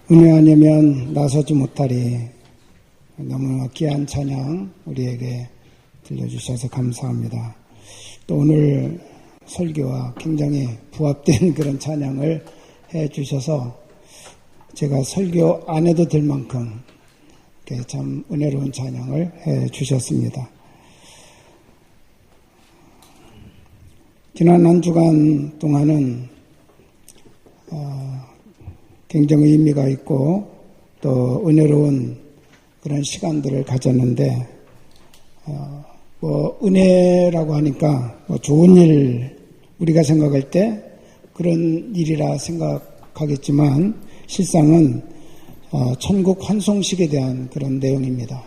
은혜 아니면 나서지 못하리. 너무 귀한 찬양 우리에게 들려주셔서 감사합니다. 또 오늘 설교와 굉장히 부합된 그런 찬양을 해주셔서 제가 설교 안 해도 될 만큼 참 은혜로운 찬양을 해주셨습니다. 지난 한 주간 동안은 굉장히 의미가 있고 또 은혜로운 그런 시간들을 가졌는데 은혜라고 하니까 좋은 일 우리가 생각할 때 그런 일이라 생각하겠지만 실상은 천국 환송식에 대한 그런 내용입니다.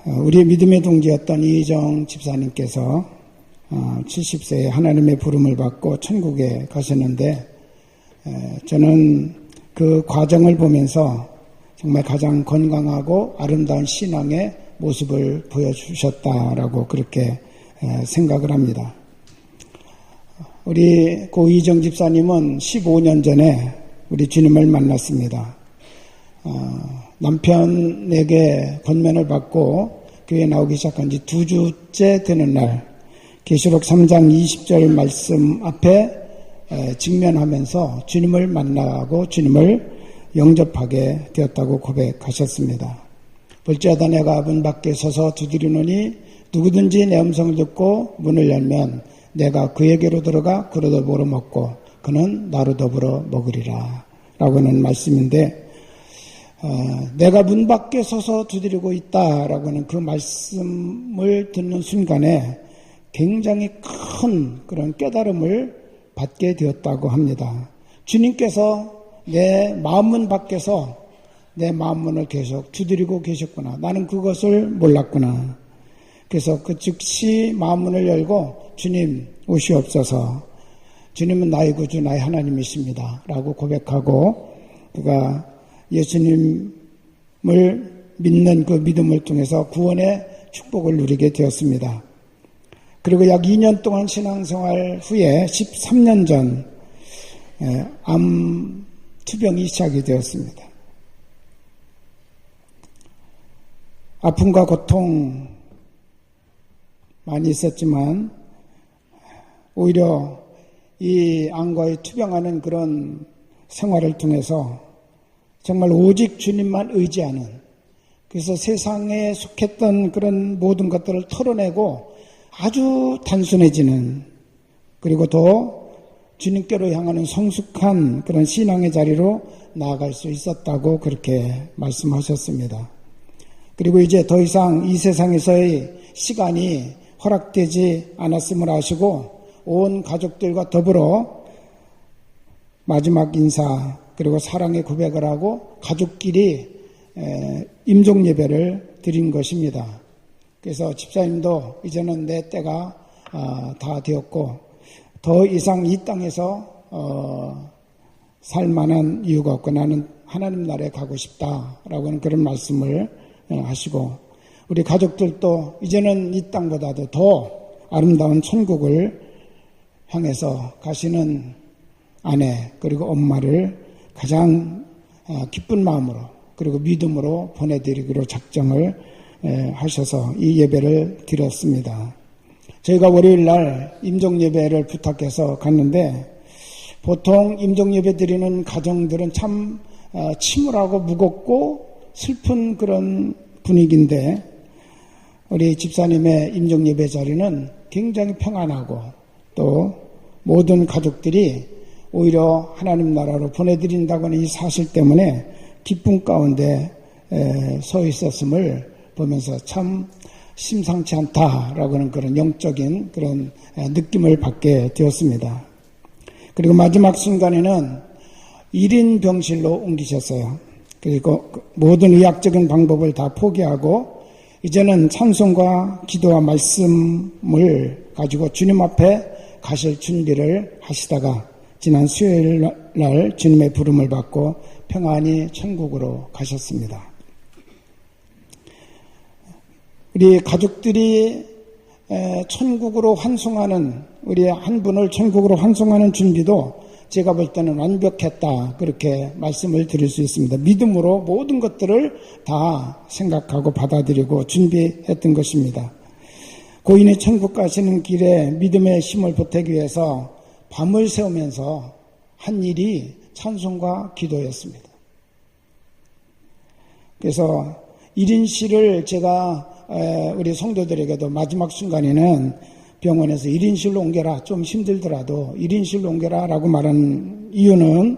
우리의 믿음의 동지였던 이희정 집사님께서 70세에 하나님의 부름을 받고 천국에 가셨는데 저는 그 과정을 보면서 정말 가장 건강하고 아름다운 신앙의 모습을 보여주셨다라고 그렇게 생각을 합니다. 우리 고 이희정 집사님은 15년 전에 우리 주님을 만났습니다. 남편에게 권면을 받고 교회에 나오기 시작한 지 2주째 되는 날 계시록 3장 20절 말씀 앞에 직면하면서 주님을 만나고 주님을 영접하게 되었다고 고백하셨습니다. 볼지어다 내가 문 밖에 서서 두드리노니 누구든지 내 음성을 듣고 문을 열면 내가 그에게로 들어가 그로 더불어 먹고 그는 나로 더불어 먹으리라 라고는 말씀인데 내가 문 밖에 서서 두드리고 있다라고는 그 말씀을 듣는 순간에 굉장히 큰 그런 깨달음을 받게 되었다고 합니다. 주님께서 내 마음문 밖에서 내 마음문을 계속 두드리고 계셨구나. 나는 그것을 몰랐구나. 그래서 그 즉시 마음문을 열고 주님 오시옵소서. 주님은 나의 구주 나의 하나님이십니다. 라고 고백하고 그가 예수님을 믿는 그 믿음을 통해서 구원의 축복을 누리게 되었습니다. 그리고 약 2년 동안 신앙생활 후에 13년 전 암 투병이 시작이 되었습니다. 아픔과 고통 많이 있었지만 오히려 이 암과의 투병하는 그런 생활을 통해서 정말 오직 주님만 의지하는 그래서 세상에 속했던 그런 모든 것들을 털어내고 아주 단순해지는 그리고 더 주님께로 향하는 성숙한 그런 신앙의 자리로 나아갈 수 있었다고 그렇게 말씀하셨습니다. 그리고 이제 더 이상 이 세상에서의 시간이 허락되지 않았음을 아시고 온 가족들과 더불어 마지막 인사 그리고 사랑의 고백을 하고 가족끼리 임종 예배를 드린 것입니다. 그래서 집사님도 이제는 내 때가 다 되었고 더 이상 이 땅에서 살 만한 이유가 없고 나는 하나님 나라에 가고 싶다라고는 그런 말씀을 하시고 우리 가족들도 이제는 이 땅보다도 더 아름다운 천국을 향해서 가시는 아내 그리고 엄마를 가장 기쁜 마음으로 그리고 믿음으로 보내드리기로 작정을 하셔서 이 예배를 드렸습니다. 저희가 월요일 날 임종예배를 부탁해서 갔는데 보통 임종예배 드리는 가정들은 참 침울하고 무겁고 슬픈 그런 분위기인데 우리 집사님의 임종예배 자리는 굉장히 평안하고 또 모든 가족들이 오히려 하나님 나라로 보내드린다고는 이 사실 때문에 기쁨 가운데 서 있었음을 보면서 참 심상치 않다라고는 그런 영적인 그런 느낌을 받게 되었습니다. 그리고 마지막 순간에는 1인 병실로 옮기셨어요. 그리고 모든 의학적인 방법을 다 포기하고 이제는 찬송과 기도와 말씀을 가지고 주님 앞에 가실 준비를 하시다가 지난 수요일 날 주님의 부름을 받고 평안히 천국으로 가셨습니다. 우리 가족들이 천국으로 환송하는 우리 한 분을 천국으로 환송하는 준비도 제가 볼 때는 완벽했다, 그렇게 말씀을 드릴 수 있습니다. 믿음으로 모든 것들을 다 생각하고 받아들이고 준비했던 것입니다. 고인이 천국 가시는 길에 믿음의 힘을 보태기 위해서 밤을 새우면서 한 일이 찬송과 기도였습니다. 그래서 1인실을 제가 우리 성도들에게도 마지막 순간에는 병원에서 1인실로 옮겨라, 좀 힘들더라도 1인실로 옮겨라 라고 말한 이유는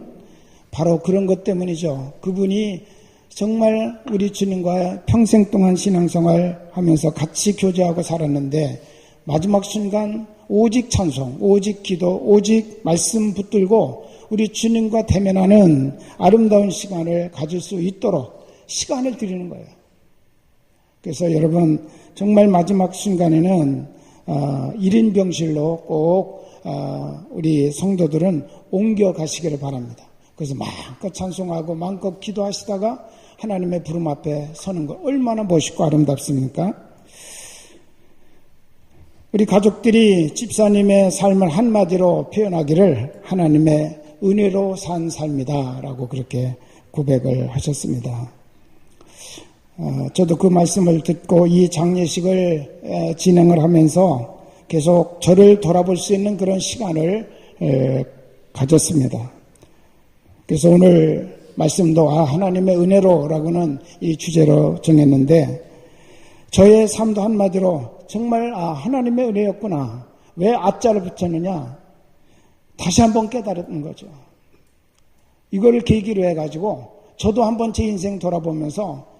바로 그런 것 때문이죠. 그분이 정말 우리 주님과 평생 동안 신앙생활 하면서 같이 교제하고 살았는데 마지막 순간 오직 찬송, 오직 기도, 오직 말씀 붙들고 우리 주님과 대면하는 아름다운 시간을 가질 수 있도록 시간을 드리는 거예요. 그래서 여러분 정말 마지막 순간에는 1인 병실로 꼭 우리 성도들은 옮겨 가시기를 바랍니다. 그래서 마음껏 찬송하고 마음껏 기도하시다가 하나님의 부름 앞에 서는 거 얼마나 멋있고 아름답습니까? 우리 가족들이 집사님의 삶을 한마디로 표현하기를 하나님의 은혜로 산 삶이다 라고 그렇게 고백을 하셨습니다. 저도 그 말씀을 듣고 이 장례식을 진행을 하면서 계속 저를 돌아볼 수 있는 그런 시간을 가졌습니다. 그래서 오늘 말씀도 하나님의 은혜로라고는 이 주제로 정했는데 저의 삶도 한마디로 정말 하나님의 은혜였구나. 왜 아자를 붙였느냐? 다시 한번 깨달은 거죠. 이걸 계기로 해가지고 저도 한번 제 인생 돌아보면서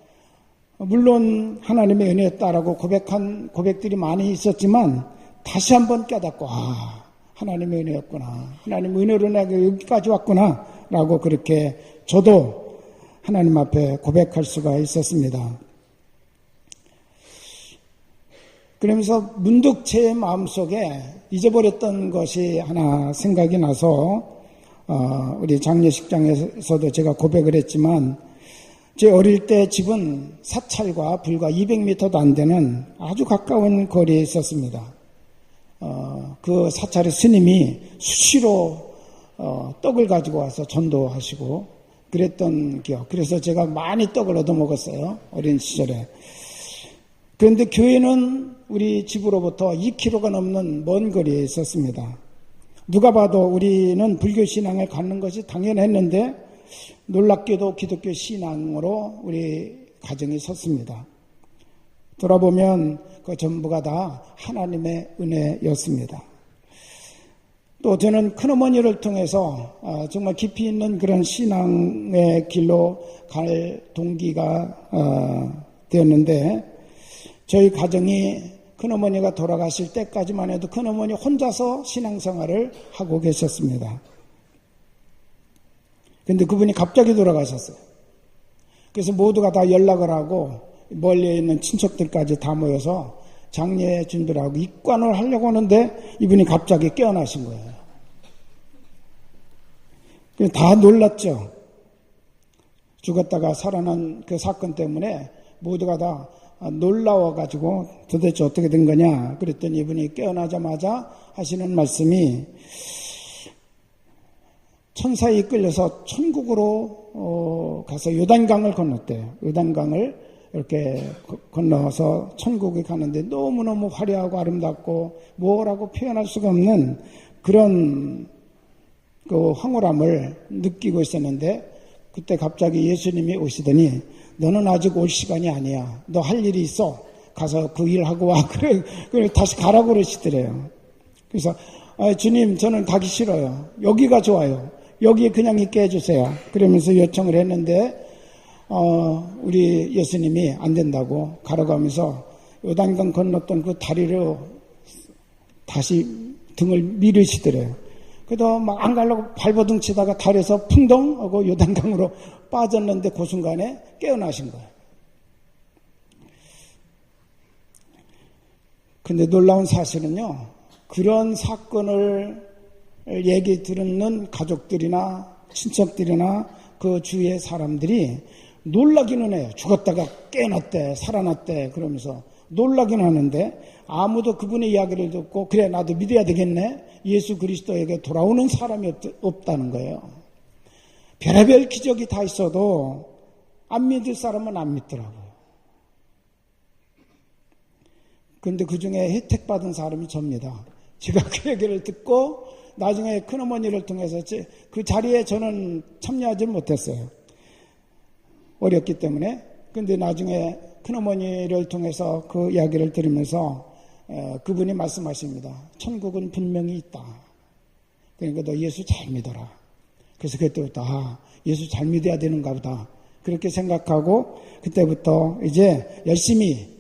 물론 하나님의 은혜였다라고 고백한 고백들이 많이 있었지만 다시 한번 깨닫고 하나님의 은혜였구나. 하나님의 은혜로 내가 여기까지 왔구나 라고 그렇게 저도 하나님 앞에 고백할 수가 있었습니다. 그러면서 문득 제 마음속에 잊어버렸던 것이 하나 생각이 나서 우리 장례식장에서도 제가 고백을 했지만 제 어릴 때 집은 사찰과 불과 200m도 안 되는 아주 가까운 거리에 있었습니다. 그 사찰의 스님이 수시로 떡을 가지고 와서 전도하시고 그랬던 기억. 그래서 제가 많이 떡을 얻어 먹었어요. 어린 시절에. 그런데 교회는 우리 집으로부터 2km가 넘는 먼 거리에 있었습니다. 누가 봐도 우리는 불교 신앙을 갖는 것이 당연했는데 놀랍게도 기독교 신앙으로 우리 가정이 섰습니다. 돌아보면 그 전부가 다 하나님의 은혜였습니다. 또 저는 큰어머니를 통해서 정말 깊이 있는 그런 신앙의 길로 갈 동기가 되었는데 저희 가정이 큰어머니가 돌아가실 때까지만 해도 큰어머니 혼자서 신앙생활을 하고 계셨습니다. 근데 그분이 갑자기 돌아가셨어요. 그래서 모두가 다 연락을 하고 멀리 있는 친척들까지 다 모여서 장례 준비를 하고 입관을 하려고 하는데 이분이 갑자기 깨어나신 거예요. 다 놀랐죠. 죽었다가 살아난 그 사건 때문에 모두가 다 놀라워가지고 도대체 어떻게 된 거냐 그랬더니 이분이 깨어나자마자 하시는 말씀이 천사에 이끌려서 천국으로 가서 요단강을 건넜대요. 요단강을 이렇게 건너서 천국에 가는데 너무너무 화려하고 아름답고 뭐라고 표현할 수가 없는 그런 그 황홀함을 느끼고 있었는데 그때 갑자기 예수님이 오시더니 너는 아직 올 시간이 아니야. 너 할 일이 있어. 가서 그 일하고 와. 그래 다시 가라고 그러시더래요. 그래서 주님 저는 가기 싫어요. 여기가 좋아요. 여기에 그냥 있게 해주세요. 그러면서 요청을 했는데 우리 예수님이 안 된다고 가라가면서 요단강 건넜던 그 다리로 다시 등을 밀으시더래요. 그래도 막 안 가려고 발버둥 치다가 다리에서 풍덩 하고 요단강으로 빠졌는데 그 순간에 깨어나신 거예요. 근데 놀라운 사실은요, 그런 사건을 얘기 듣는 가족들이나 친척들이나 그 주위의 사람들이 놀라기는 해요. 죽었다가 깨어났대, 살아났대, 그러면서 놀라긴 하는데 아무도 그분의 이야기를 듣고 그래 나도 믿어야 되겠네, 예수 그리스도에게 돌아오는 사람이 없다는 거예요. 별의별 기적이 다 있어도 안 믿을 사람은 안 믿더라고요. 그런데 그 중에 혜택받은 사람이 접니다. 제가 그 얘기를 듣고 나중에 큰어머니를 통해서 그 자리에 저는 참여하지 못했어요. 어렸기 때문에. 근데 나중에 큰어머니를 통해서 그 이야기를 들으면서 그분이 말씀하십니다. 천국은 분명히 있다. 그러니까 너 예수 잘 믿어라. 그래서 그때부터 예수 잘 믿어야 되는가 보다. 그렇게 생각하고 그때부터 이제 열심히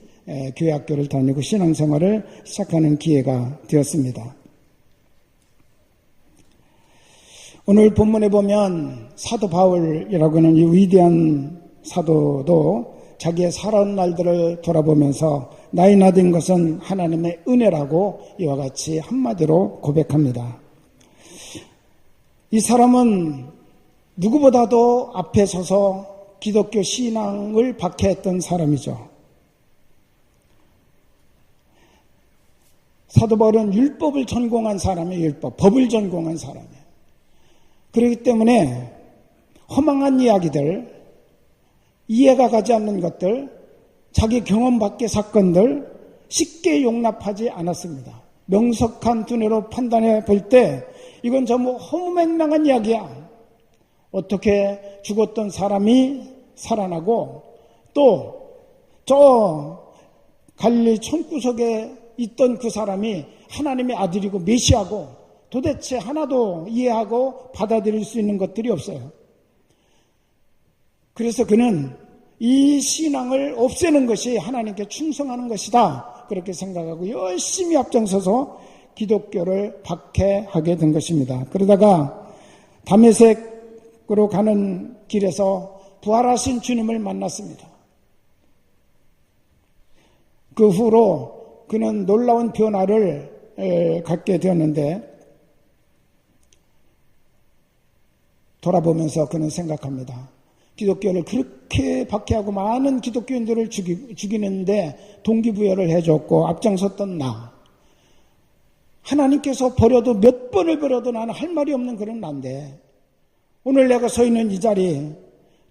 교회 학교를 다니고 신앙생활을 시작하는 기회가 되었습니다. 오늘 본문에 보면 사도 바울이라고 하는 이 위대한 사도도 자기의 살아온 날들을 돌아보면서 나이 나된 것은 하나님의 은혜라고 이와 같이 한마디로 고백합니다. 이 사람은 누구보다도 앞에 서서 기독교 신앙을 박해했던 사람이죠. 사도 바울은 율법을 전공한 사람이에요. 법을 전공한 사람이에요. 그렇기 때문에 허망한 이야기들, 이해가 가지 않는 것들, 자기 경험 밖의 사건들 쉽게 용납하지 않았습니다. 명석한 두뇌로 판단해 볼 때 이건 전부 허무맹랑한 이야기야. 어떻게 죽었던 사람이 살아나고 또 저 갈릴리 천구석에 있던 그 사람이 하나님의 아들이고 메시아고 도대체 하나도 이해하고 받아들일 수 있는 것들이 없어요. 그래서 그는 이 신앙을 없애는 것이 하나님께 충성하는 것이다, 그렇게 생각하고 열심히 앞장서서 기독교를 박해하게 된 것입니다. 그러다가 다메섹으로 가는 길에서 부활하신 주님을 만났습니다. 그 후로 그는 놀라운 변화를 갖게 되었는데 돌아보면서 그는 생각합니다. 기독교를 그렇게 박해하고 많은 기독교인들을 죽이는데 동기부여를 해줬고 앞장섰던 나, 하나님께서 버려도 몇 번을 버려도 나는 할 말이 없는 그런 난데, 오늘 내가 서 있는 이 자리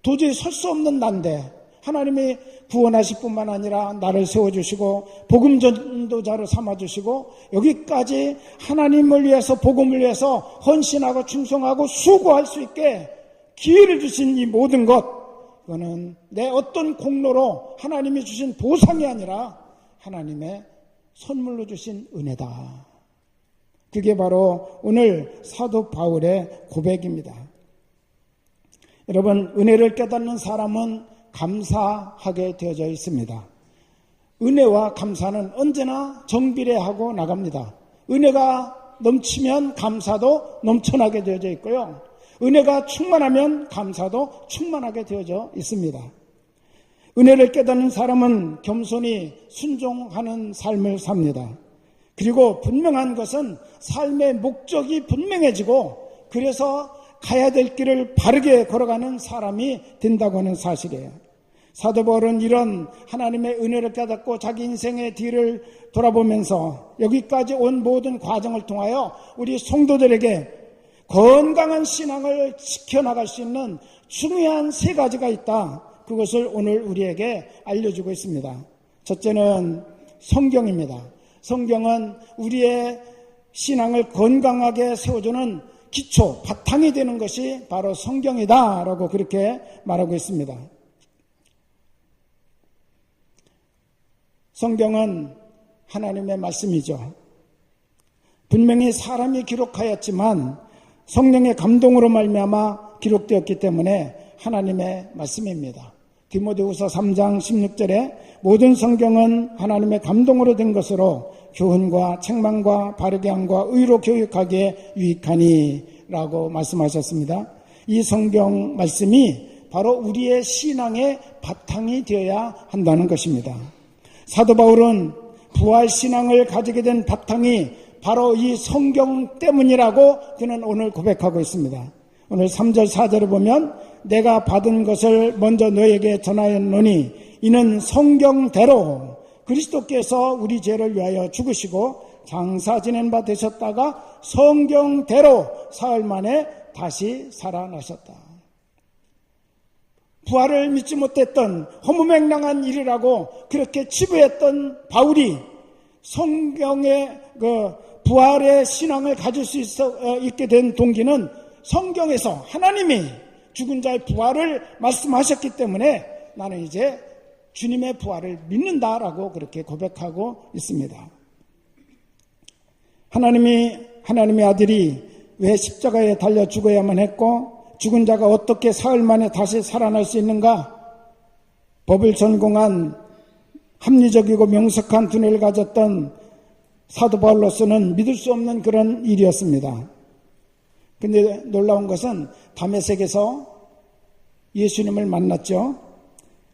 도저히 설 수 없는 난데 하나님이 구원하실 뿐만 아니라 나를 세워주시고 복음 전도자로 삼아주시고 여기까지 하나님을 위해서 복음을 위해서 헌신하고 충성하고 수고할 수 있게 기회를 주신 이 모든 것, 그거는 내 어떤 공로로 하나님이 주신 보상이 아니라 하나님의 선물로 주신 은혜다. 그게 바로 오늘 사도 바울의 고백입니다. 여러분, 은혜를 깨닫는 사람은 감사하게 되어져 있습니다. 은혜와 감사는 언제나 정비례하고 나갑니다. 은혜가 넘치면 감사도 넘쳐나게 되어져 있고요. 은혜가 충만하면 감사도 충만하게 되어져 있습니다. 은혜를 깨닫는 사람은 겸손히 순종하는 삶을 삽니다. 그리고 분명한 것은 삶의 목적이 분명해지고 그래서 가야 될 길을 바르게 걸어가는 사람이 된다고 하는 사실이에요. 사도 바울은 이런 하나님의 은혜를 깨닫고 자기 인생의 뒤를 돌아보면서 여기까지 온 모든 과정을 통하여 우리 성도들에게 건강한 신앙을 지켜나갈 수 있는 중요한 세 가지가 있다. 그것을 오늘 우리에게 알려주고 있습니다. 첫째는 성경입니다. 성경은 우리의 신앙을 건강하게 세워주는 기초, 바탕이 되는 것이 바로 성경이다라고 그렇게 말하고 있습니다. 성경은 하나님의 말씀이죠. 분명히 사람이 기록하였지만 성령의 감동으로 말미암아 기록되었기 때문에 하나님의 말씀입니다. 디모데후서 3장 16절에 모든 성경은 하나님의 감동으로 된 것으로 교훈과 책망과 바르게 함과 의로 교육하기에 유익하니 라고 말씀하셨습니다. 이 성경 말씀이 바로 우리의 신앙의 바탕이 되어야 한다는 것입니다. 사도 바울은 부활신앙을 가지게 된 바탕이 바로 이 성경 때문이라고 그는 오늘 고백하고 있습니다. 오늘 3절 4절을 보면 내가 받은 것을 먼저 너에게 전하였노니 이는 성경대로 그리스도께서 우리 죄를 위하여 죽으시고 장사 지낸 바 되셨다가 성경대로 사흘 만에 다시 살아나셨다. 부활을 믿지 못했던 허무맹랑한 일이라고 그렇게 치부했던 바울이 성경의 부활의 신앙을 가질 수 있게 된 동기는 성경에서 하나님이 죽은 자의 부활을 말씀하셨기 때문에 나는 이제 주님의 부활을 믿는다라고 그렇게 고백하고 있습니다. 하나님의 아들이 왜 십자가에 달려 죽어야만 했고 죽은 자가 어떻게 사흘 만에 다시 살아날 수 있는가? 법을 전공한 합리적이고 명석한 두뇌를 가졌던 사도 바울로서는 믿을 수 없는 그런 일이었습니다. 근데 놀라운 것은 다메섹에서 예수님을 만났죠.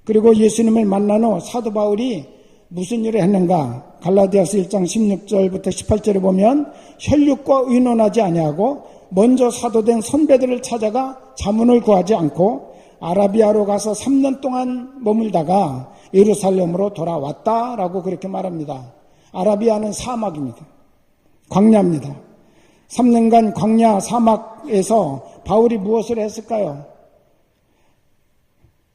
그리고 예수님을 만난 후 사도 바울이 무슨 일을 했는가? 갈라디아서 1장 16절부터 18절에 보면 혈육과 의논하지 아니하고 먼저 사도된 선배들을 찾아가 자문을 구하지 않고 아라비아로 가서 3년 동안 머물다가 예루살렘으로 돌아왔다라고 그렇게 말합니다. 아라비아는 사막입니다. 광야입니다. 3년간 광야 사막에서 바울이 무엇을 했을까요?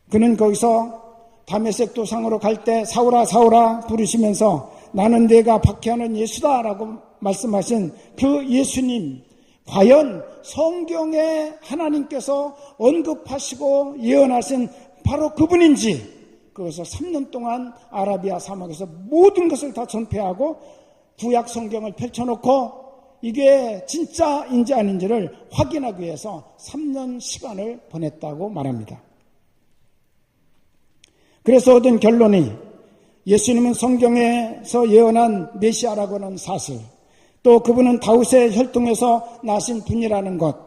그는 거기서 다메섹 도상으로 갈 때 사울아 사울아 부르시면서 나는 네가 박해하는 예수다라고 말씀하신 그 예수님, 과연 성경에 하나님께서 언급하시고 예언하신 바로 그분인지, 그래서 3년 동안 아라비아 사막에서 모든 것을 다 전폐하고 구약 성경을 펼쳐놓고 이게 진짜인지 아닌지를 확인하기 위해서 3년 시간을 보냈다고 말합니다. 그래서 얻은 결론이 예수님은 성경에서 예언한 메시아라고 하는 사실, 또 그분은 다윗의 혈통에서 나신 분이라는 것,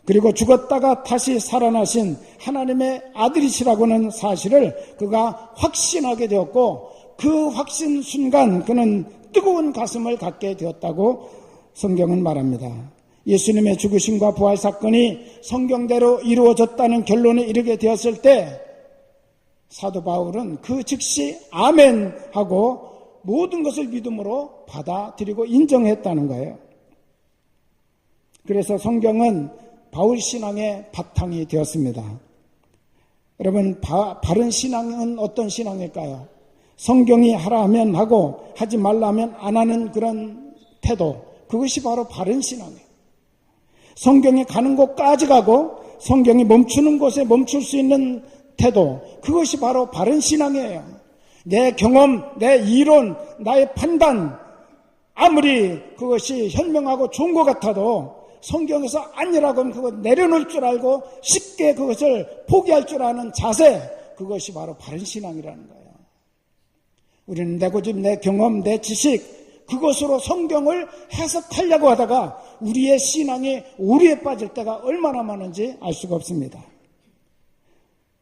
그리고 죽었다가 다시 살아나신 하나님의 아들이시라고 하는 사실을 그가 확신하게 되었고 그 확신 순간 그는 뜨거운 가슴을 갖게 되었다고 성경은 말합니다. 예수님의 죽으심과 부활 사건이 성경대로 이루어졌다는 결론에 이르게 되었을 때 사도 바울은 그 즉시 아멘 하고 모든 것을 믿음으로 받아들이고 인정했다는 거예요. 그래서 성경은 바울 신앙의 바탕이 되었습니다. 여러분, 바른 신앙은 어떤 신앙일까요? 성경이 하라 하면 하고 하지 말라 하면 안 하는 그런 태도, 그것이 바로 바른 신앙이에요. 성경이 가는 곳까지 가고 성경이 멈추는 곳에 멈출 수 있는 태도, 그것이 바로 바른 신앙이에요. 내 경험, 내 이론, 나의 판단, 아무리 그것이 현명하고 좋은 것 같아도 성경에서 아니라고 하면 그거 내려놓을 줄 알고 쉽게 그것을 포기할 줄 아는 자세, 그것이 바로 바른 신앙이라는 거예요. 우리는 내 고집, 내 경험, 내 지식, 그것으로 성경을 해석하려고 하다가 우리의 신앙이 오류에 빠질 때가 얼마나 많은지 알 수가 없습니다.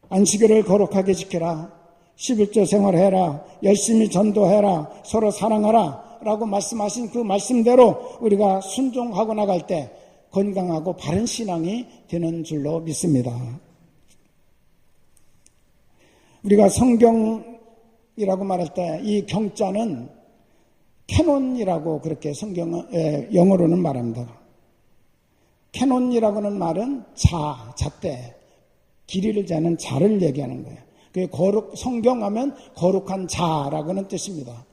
안식일을 거룩하게 지켜라, 11조 생활해라, 열심히 전도해라, 서로 사랑하라 라고 말씀하신 그 말씀대로 우리가 순종하고 나갈 때 건강하고 바른 신앙이 되는 줄로 믿습니다. 우리가 성경이라고 말할 때 이 경자는 캐논이라고 그렇게 영어로는 말합니다. 캐논이라고 하는 말은 잣대, 길이를 재는 자를 얘기하는 거예요. 성경하면 거룩한 자라고 하는 뜻입니다.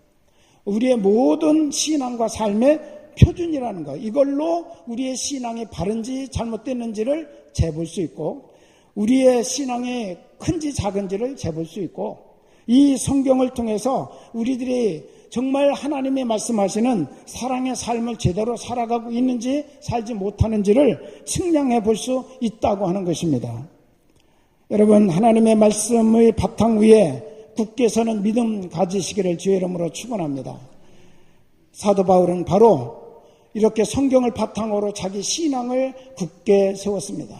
우리의 모든 신앙과 삶의 표준이라는 거, 이걸로 우리의 신앙이 바른지 잘못됐는지를 재볼 수 있고 우리의 신앙이 큰지 작은지를 재볼 수 있고, 이 성경을 통해서 우리들이 정말 하나님이 말씀하시는 사랑의 삶을 제대로 살아가고 있는지 살지 못하는지를 측량해 볼 수 있다고 하는 것입니다. 여러분, 하나님의 말씀의 바탕 위에 굳게 서는 믿음 가지시기를 주의 이름으로 축원합니다. 사도 바울은 바로 이렇게 성경을 바탕으로 자기 신앙을 굳게 세웠습니다.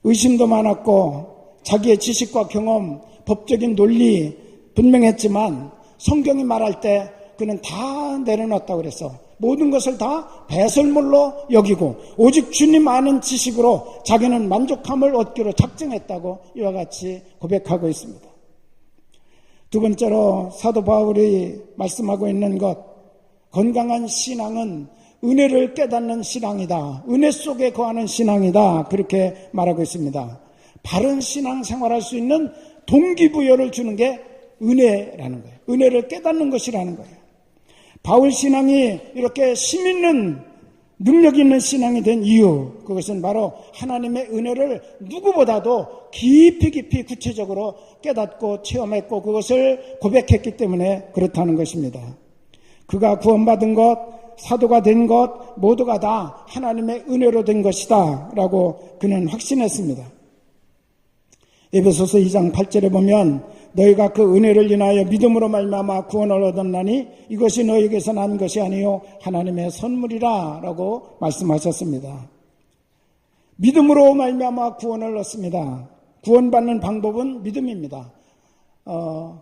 의심도 많았고 자기의 지식과 경험, 법적인 논리 분명했지만 성경이 말할 때 그는 다 내려놨다고 그랬어. 모든 것을 다 배설물로 여기고 오직 주님 아는 지식으로 자기는 만족함을 얻기로 작정했다고 이와 같이 고백하고 있습니다. 두 번째로 사도 바울이 말씀하고 있는 것, 건강한 신앙은 은혜를 깨닫는 신앙이다. 은혜 속에 거하는 신앙이다. 그렇게 말하고 있습니다. 바른 신앙 생활할 수 있는 동기부여를 주는 게 은혜라는 거예요. 은혜를 깨닫는 것이라는 거예요. 바울 신앙이 이렇게 힘있는 능력 있는 신앙이 된 이유, 그것은 바로 하나님의 은혜를 누구보다도 깊이 구체적으로 깨닫고 체험했고 그것을 고백했기 때문에 그렇다는 것입니다. 그가 구원받은 것, 사도가 된 것 모두가 다 하나님의 은혜로 된 것이다 라고 그는 확신했습니다. 에베소서 2장 8절에 보면 너희가 그 은혜를 인하여 믿음으로 말미암아 구원을 얻었나니 이것이 너희에게서 난 것이 아니요 하나님의 선물이라 라고 말씀하셨습니다. 믿음으로 말미암아 구원을 얻습니다. 구원받는 방법은 믿음입니다.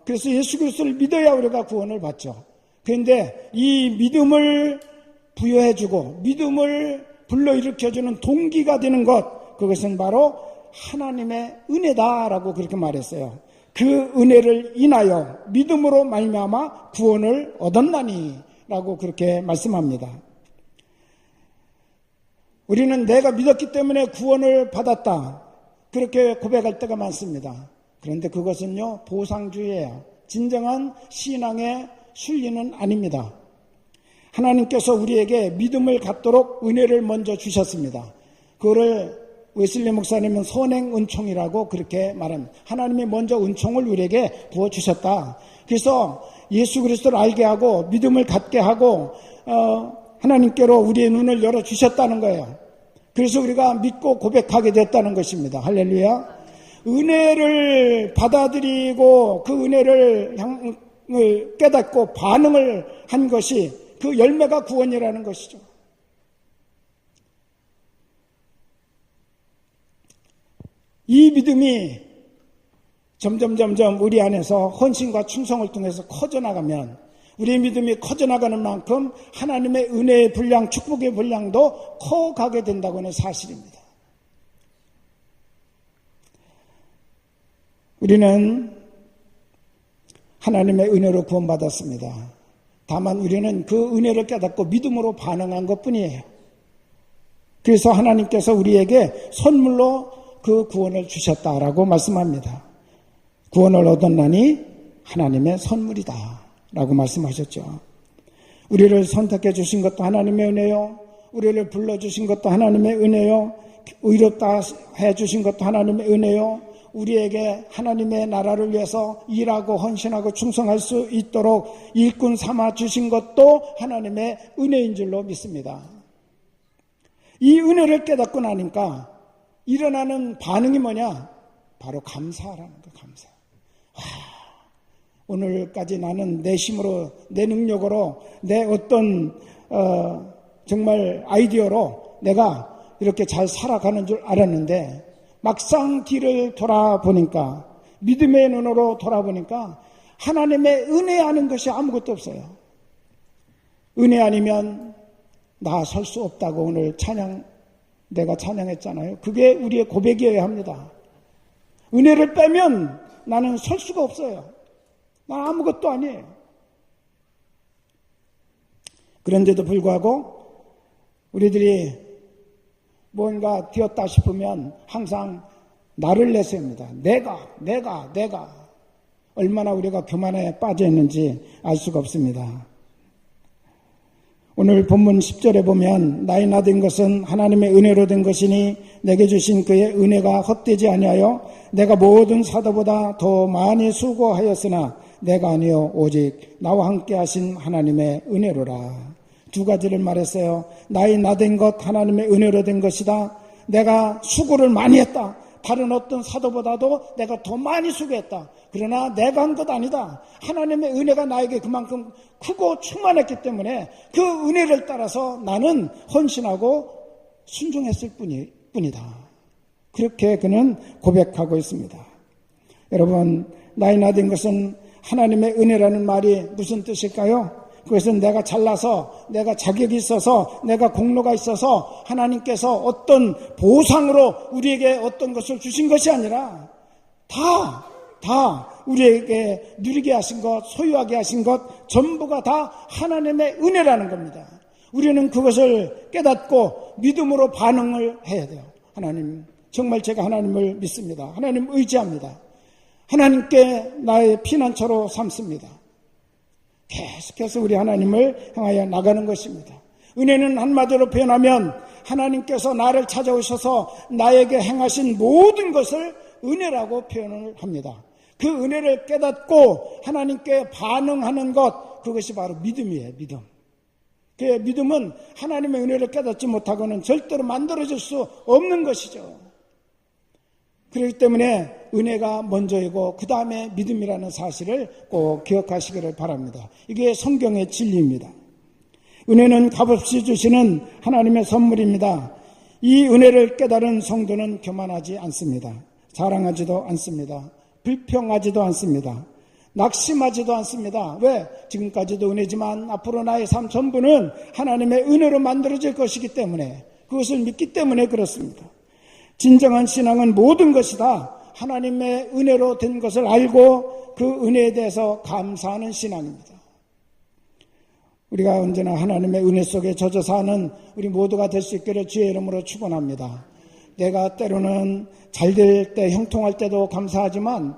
그래서 예수 그리스도를 믿어야 우리가 구원을 받죠. 그런데 이 믿음을 부여해주고 믿음을 불러일으켜주는 동기가 되는 것, 그것은 바로 하나님의 은혜다라고 그렇게 말했어요. 그 은혜를 인하여 믿음으로 말미암아 구원을 얻었나니 라고 그렇게 말씀합니다. 우리는 내가 믿었기 때문에 구원을 받았다 그렇게 고백할 때가 많습니다. 그런데 그것은요 보상주의예요. 진정한 신앙의 순리는 아닙니다. 하나님께서 우리에게 믿음을 갖도록 은혜를 먼저 주셨습니다. 그거를 웨슬리 목사님은 선행 은총이라고 그렇게 말합니다. 하나님이 먼저 은총을 우리에게 부어주셨다. 그래서 예수 그리스도를 알게 하고 믿음을 갖게 하고 하나님께로 우리의 눈을 열어주셨다는 거예요. 그래서 우리가 믿고 고백하게 됐다는 것입니다. 할렐루야. 은혜를 받아들이고 그 은혜를 깨닫고 반응을 한 것이 그 열매가 구원이라는 것이죠. 이 믿음이 점점 우리 안에서 헌신과 충성을 통해서 커져나가면 우리의 믿음이 커져나가는 만큼 하나님의 은혜의 분량, 축복의 분량도 커가게 된다고 하는 사실입니다. 우리는 하나님의 은혜로 구원받았습니다. 다만 우리는 그 은혜를 깨닫고 믿음으로 반응한 것뿐이에요. 그래서 하나님께서 우리에게 선물로 그 구원을 주셨다라고 말씀합니다. 구원을 얻었나니 하나님의 선물이다 라고 말씀하셨죠. 우리를 선택해 주신 것도 하나님의 은혜요, 우리를 불러주신 것도 하나님의 은혜요, 의롭다 해 주신 것도 하나님의 은혜요, 우리에게 하나님의 나라를 위해서 일하고 헌신하고 충성할 수 있도록 일꾼 삼아 주신 것도 하나님의 은혜인 줄로 믿습니다. 이 은혜를 깨닫고 나니까 일어나는 반응이 뭐냐? 바로 감사라는 거, 감사. 오늘까지 나는 내 힘으로, 내 능력으로, 내 어떤 정말 아이디어로 내가 이렇게 잘 살아가는 줄 알았는데 막상 뒤를 돌아보니까, 믿음의 눈으로 돌아보니까 하나님의 은혜 아닌 것이 아무것도 없어요. 은혜 아니면 나 설 수 없다고 오늘 내가 찬양했잖아요. 그게 우리의 고백이어야 합니다. 은혜를 빼면 나는 설 수가 없어요. 난 아무것도 아니에요. 그런데도 불구하고 우리들이 뭔가 되었다 싶으면 항상 나를 내세웁니다. 내가 얼마나 우리가 교만에 빠져 있는지 알 수가 없습니다. 오늘 본문 10절에 보면 나의 나 된 것은 하나님의 은혜로 된 것이니 내게 주신 그의 은혜가 헛되지 아니하여 내가 모든 사도보다 더 많이 수고하였으나 내가 아니요 오직 나와 함께 하신 하나님의 은혜로라. 두 가지를 말했어요. 나의 나 된 것 하나님의 은혜로 된 것이다. 내가 수고를 많이 했다. 다른 어떤 사도보다도 내가 더 많이 수고했다. 그러나 내가 한 것 아니다. 하나님의 은혜가 나에게 그만큼 크고 충만했기 때문에 그 은혜를 따라서 나는 헌신하고 순종했을 뿐이다. 그렇게 그는 고백하고 있습니다. 여러분, 나의 나 된 것은 하나님의 은혜라는 말이 무슨 뜻일까요? 그것은 내가 잘나서, 내가 자격이 있어서, 내가 공로가 있어서 하나님께서 어떤 보상으로 우리에게 어떤 것을 주신 것이 아니라 다 다 우리에게 누리게 하신 것, 소유하게 하신 것 전부가 다 하나님의 은혜라는 겁니다. 우리는 그것을 깨닫고 믿음으로 반응을 해야 돼요. 하나님, 정말 제가 하나님을 믿습니다. 하나님 의지합니다. 하나님께 나의 피난처로 삼습니다. 계속해서 우리 하나님을 향하여 나가는 것입니다. 은혜는 한마디로 표현하면 하나님께서 나를 찾아오셔서 나에게 행하신 모든 것을 은혜라고 표현을 합니다. 그 은혜를 깨닫고 하나님께 반응하는 것, 그것이 바로 믿음이에요. 믿음. 그 믿음은 하나님의 은혜를 깨닫지 못하고는 절대로 만들어질 수 없는 것이죠. 그렇기 때문에 은혜가 먼저이고 그 다음에 믿음이라는 사실을 꼭 기억하시기를 바랍니다. 이게 성경의 진리입니다. 은혜는 값없이 주시는 하나님의 선물입니다. 이 은혜를 깨달은 성도는 교만하지 않습니다. 자랑하지도 않습니다. 불평하지도 않습니다. 낙심하지도 않습니다. 왜? 지금까지도 은혜지만 앞으로 나의 삶 전부는 하나님의 은혜로 만들어질 것이기 때문에, 그것을 믿기 때문에 그렇습니다. 진정한 신앙은 모든 것이 다 하나님의 은혜로 된 것을 알고 그 은혜에 대해서 감사하는 신앙입니다. 우리가 언제나 하나님의 은혜 속에 젖어 사는 우리 모두가 될 수 있기를 주의 이름으로 축원합니다. 내가 때로는 잘 될 때, 형통할 때도 감사하지만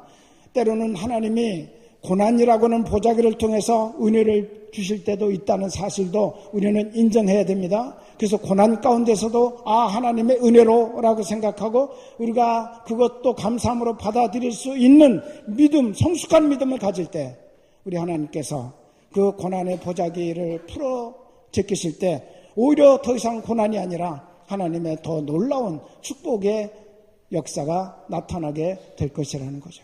때로는 하나님이 고난이라고는 보자기를 통해서 은혜를 주실 때도 있다는 사실도 우리는 인정해야 됩니다. 그래서 고난 가운데서도 하나님의 은혜로라고 생각하고 우리가 그것도 감사함으로 받아들일 수 있는 믿음, 성숙한 믿음을 가질 때 우리 하나님께서 그 고난의 보자기를 풀어 제끼실 때 오히려 더 이상 고난이 아니라 하나님의 더 놀라운 축복의 역사가 나타나게 될 것이라는 거죠.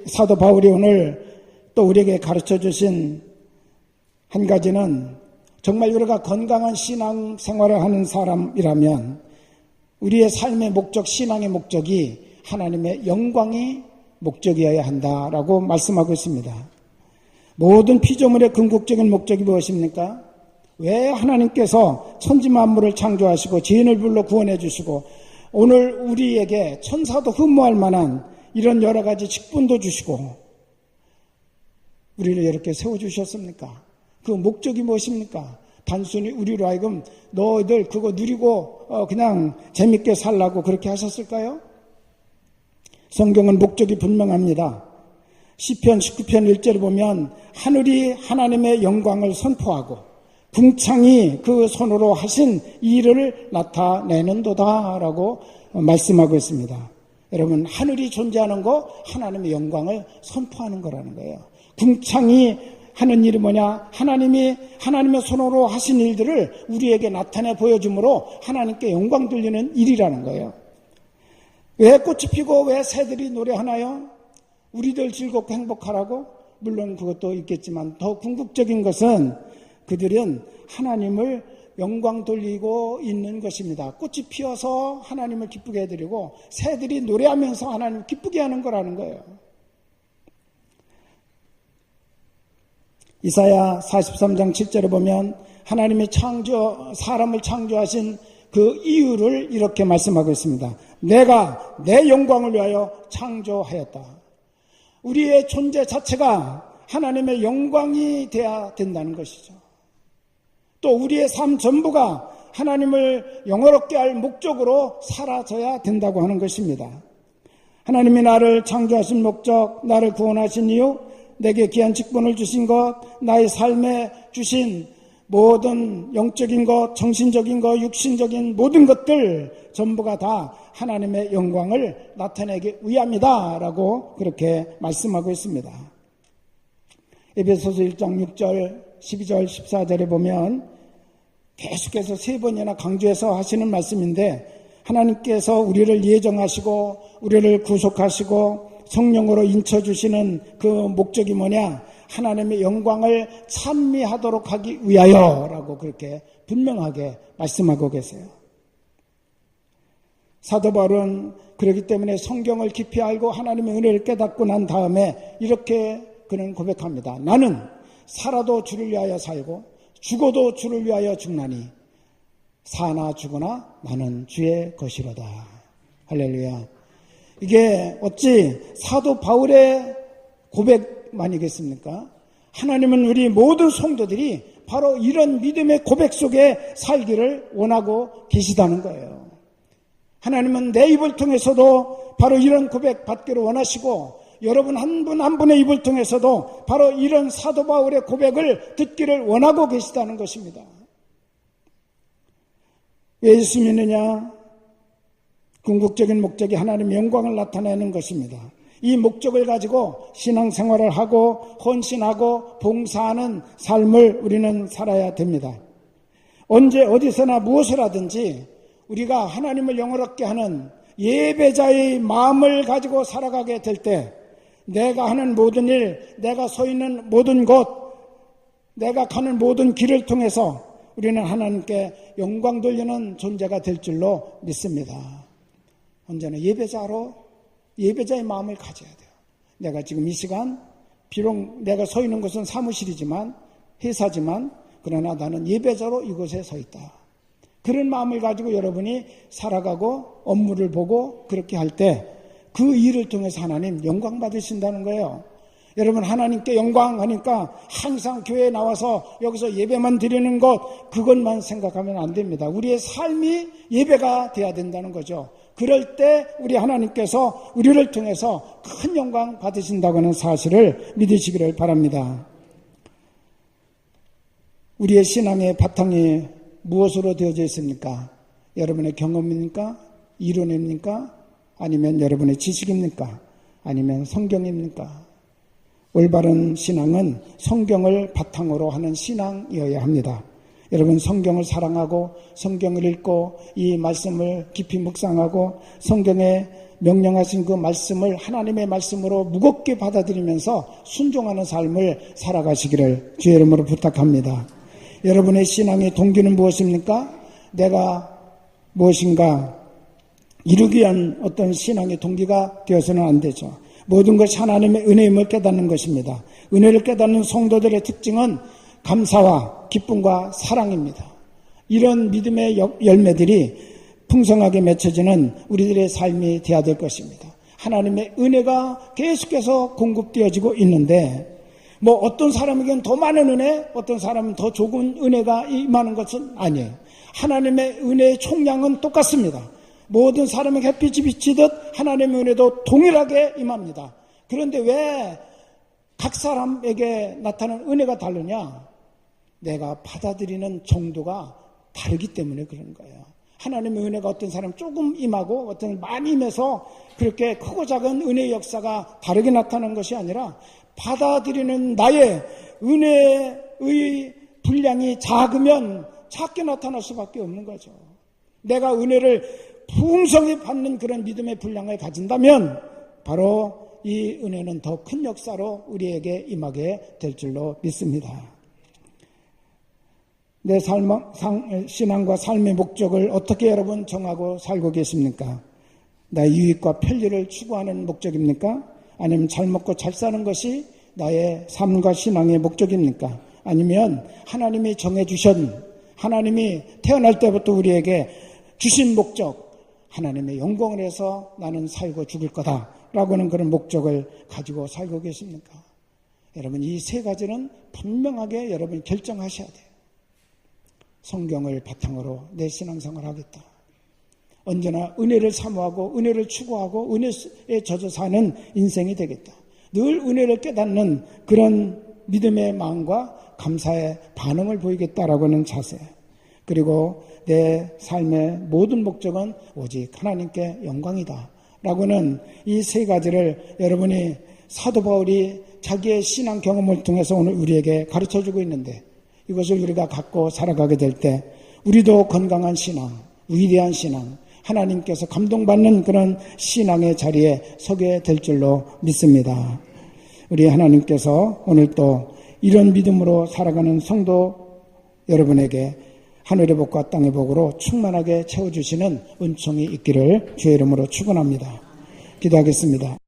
사도 바울이 오늘 또 우리에게 가르쳐 주신 한 가지는, 정말 우리가 건강한 신앙 생활을 하는 사람이라면 우리의 삶의 목적, 신앙의 목적이 하나님의 영광이 목적이어야 한다라고 말씀하고 있습니다. 모든 피조물의 궁극적인 목적이 무엇입니까? 왜 하나님께서 천지 만물을 창조하시고 죄인을 불러 구원해 주시고 오늘 우리에게 천사도 흠모할 만한 이런 여러 가지 직분도 주시고 우리를 이렇게 세워주셨습니까? 그 목적이 무엇입니까? 단순히 우리로 하여금 너희들 그거 누리고 그냥 재밌게 살라고 그렇게 하셨을까요? 성경은 목적이 분명합니다. 시편 19편 1절을 보면 하늘이 하나님의 영광을 선포하고 궁창이 그 손으로 하신 일을 나타내는도다라고 말씀하고 있습니다. 여러분, 하늘이 존재하는 거 하나님의 영광을 선포하는 거라는 거예요. 궁창이 하는 일이 뭐냐? 하나님의 손으로 하신 일들을 우리에게 나타내 보여줌으로 하나님께 영광 돌리는 일이라는 거예요. 왜 꽃이 피고 왜 새들이 노래하나요? 우리들 즐겁고 행복하라고? 물론 그것도 있겠지만 더 궁극적인 것은 그들은 하나님을 영광 돌리고 있는 것입니다. 꽃이 피어서 하나님을 기쁘게 해드리고 새들이 노래하면서 하나님을 기쁘게 하는 거라는 거예요. 이사야 43장 7절에 보면 하나님이 사람을 창조하신 그 이유를 이렇게 말씀하고 있습니다. 내가 내 영광을 위하여 창조하였다. 우리의 존재 자체가 하나님의 영광이 되어야 된다는 것이죠. 또 우리의 삶 전부가 하나님을 영화롭게 할 목적으로 사라져야 된다고 하는 것입니다. 하나님이 나를 창조하신 목적, 나를 구원하신 이유, 내게 귀한 직분을 주신 것, 나의 삶에 주신 모든 영적인 것, 정신적인 것, 육신적인 모든 것들 전부가 다 하나님의 영광을 나타내기 위함이다 라고 그렇게 말씀하고 있습니다. 에베소서 1장 6절, 12절, 14절에 보면 계속해서 3번이나 강조해서 하시는 말씀인데 하나님께서 우리를 예정하시고 우리를 구속하시고 성령으로 인쳐주시는 그 목적이 뭐냐? 하나님의 영광을 찬미하도록 하기 위하여 라고 그렇게 분명하게 말씀하고 계세요. 사도 바울은 그렇기 때문에 성경을 깊이 알고 하나님의 은혜를 깨닫고 난 다음에 이렇게 그는 고백합니다. 나는 살아도 주를 위하여 살고 죽어도 주를 위하여 죽나니 사나 죽으나 나는 주의 것이로다. 할렐루야. 이게 어찌 사도 바울의 고백만이겠습니까? 하나님은 우리 모든 성도들이 바로 이런 믿음의 고백 속에 살기를 원하고 계시다는 거예요. 하나님은 내 입을 통해서도 바로 이런 고백 받기를 원하시고, 여러분 한 분 한 분의 입을 통해서도 바로 이런 사도 바울의 고백을 듣기를 원하고 계시다는 것입니다. 왜 예수 믿느냐? 궁극적인 목적이 하나님의 영광을 나타내는 것입니다. 이 목적을 가지고 신앙생활을 하고 헌신하고 봉사하는 삶을 우리는 살아야 됩니다. 언제 어디서나 무엇을 하든지 우리가 하나님을 영화롭게 하는 예배자의 마음을 가지고 살아가게 될 때, 내가 하는 모든 일, 내가 서 있는 모든 곳, 내가 가는 모든 길을 통해서 우리는 하나님께 영광 돌리는 존재가 될 줄로 믿습니다. 언제나 예배자의 마음을 가져야 돼요. 내가 지금 이 시간, 비록 내가 서 있는 곳은 사무실이지만, 회사지만, 그러나 나는 예배자로 이곳에 서 있다. 그런 마음을 가지고 여러분이 살아가고 업무를 보고 그렇게 할 때 그 일을 통해서 하나님 영광 받으신다는 거예요. 여러분, 하나님께 영광하니까 항상 교회에 나와서 여기서 예배만 드리는 것, 그것만 생각하면 안 됩니다. 우리의 삶이 예배가 돼야 된다는 거죠. 그럴 때 우리 하나님께서 우리를 통해서 큰 영광 받으신다고 하는 사실을 믿으시기를 바랍니다. 우리의 신앙의 바탕이 무엇으로 되어져 있습니까? 여러분의 경험입니까? 이론입니까? 아니면 여러분의 지식입니까? 아니면 성경입니까? 올바른 신앙은 성경을 바탕으로 하는 신앙이어야 합니다. 여러분, 성경을 사랑하고 성경을 읽고 이 말씀을 깊이 묵상하고 성경에 명령하신 그 말씀을 하나님의 말씀으로 무겁게 받아들이면서 순종하는 삶을 살아가시기를 주의 이름으로 부탁합니다. 여러분의 신앙의 동기는 무엇입니까? 내가 무엇인가 이루기 위한 어떤 신앙의 동기가 되어서는 안 되죠. 모든 것이 하나님의 은혜임을 깨닫는 것입니다. 은혜를 깨닫는 성도들의 특징은 감사와 기쁨과 사랑입니다. 이런 믿음의 열매들이 풍성하게 맺혀지는 우리들의 삶이 되어야 될 것입니다. 하나님의 은혜가 계속해서 공급되어지고 있는데, 뭐 어떤 사람에게는 더 많은 은혜, 어떤 사람은 더 적은 은혜가 임하는 것은 아니에요. 하나님의 은혜의 총량은 똑같습니다. 모든 사람에게 햇빛이 비치듯 하나님의 은혜도 동일하게 임합니다. 그런데 왜 각 사람에게 나타나는 은혜가 다르냐? 내가 받아들이는 정도가 다르기 때문에 그런 거예요. 하나님의 은혜가 어떤 사람 조금 임하고 어떤 많이 임해서 그렇게 크고 작은 은혜의 역사가 다르게 나타나는 것이 아니라, 받아들이는 나의 은혜의 분량이 작으면 작게 나타날 수밖에 없는 거죠. 내가 은혜를 풍성히 받는 그런 믿음의 분량을 가진다면 바로 이 은혜는 더 큰 역사로 우리에게 임하게 될 줄로 믿습니다. 내 신앙과 삶의 목적을 어떻게 여러분 정하고 살고 계십니까? 나의 유익과 편리를 추구하는 목적입니까? 아니면 잘 먹고 잘 사는 것이 나의 삶과 신앙의 목적입니까? 아니면 하나님이 정해주신, 하나님이 태어날 때부터 우리에게 주신 목적, 하나님의 영광을 위해서 나는 살고 죽을 거다라고 하는 그런 목적을 가지고 살고 계십니까? 여러분, 이 세 가지는 분명하게 여러분이 결정하셔야 돼요. 성경을 바탕으로 내 신앙생활을 하겠다. 언제나 은혜를 사모하고 은혜를 추구하고 은혜에 젖어 사는 인생이 되겠다. 늘 은혜를 깨닫는 그런 믿음의 마음과 감사의 반응을 보이겠다라고 하는 자세. 그리고 내 삶의 모든 목적은 오직 하나님께 영광이다 라고는 이 세 가지를 여러분이 사도 바울이 자기의 신앙 경험을 통해서 오늘 우리에게 가르쳐주고 있는데, 이것을 우리가 갖고 살아가게 될 때 우리도 건강한 신앙, 위대한 신앙, 하나님께서 감동받는 그런 신앙의 자리에 서게 될 줄로 믿습니다. 우리 하나님께서 오늘 또 이런 믿음으로 살아가는 성도 여러분에게 하늘의 복과 땅의 복으로 충만하게 채워주시는 은총이 있기를 주의 이름으로 축원합니다. 기도하겠습니다.